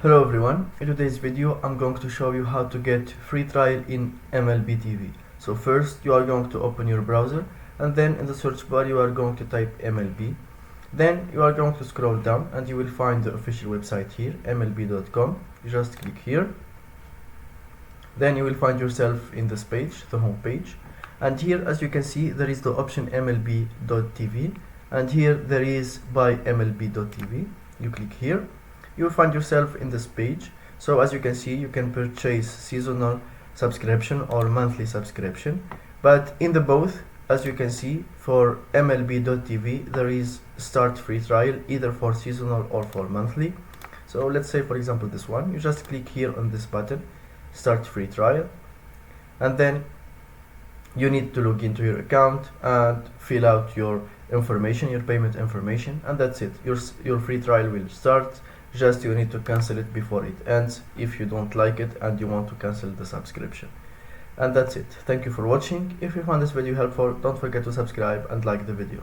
Hello everyone, in today's video I'm going to show you how to get free trial in MLB TV. So first you are going to open your browser and then in the search bar you are going to type MLB. Then you are going to scroll down and you will find the official website here, mlb.com. You just click here. Then you will find yourself in this page, the home page. And here as you can see there is the option mlb.tv and here there is buy mlb.tv. You click here. You will find yourself in this page. So as you can see, you can purchase seasonal subscription or monthly subscription, but in the both, as you can see, for mlb.tv there is start free trial either for seasonal or for monthly. So let's say for example this one, you just click here on this button, start free trial, and then you need to log into your account and fill out your information, your payment information, and that's it. Your free trial will start. Just you need to cancel it before it ends if you don't like it and you want to cancel the subscription. And that's it. Thank you for watching. If you found this video helpful, don't forget to subscribe and like the video.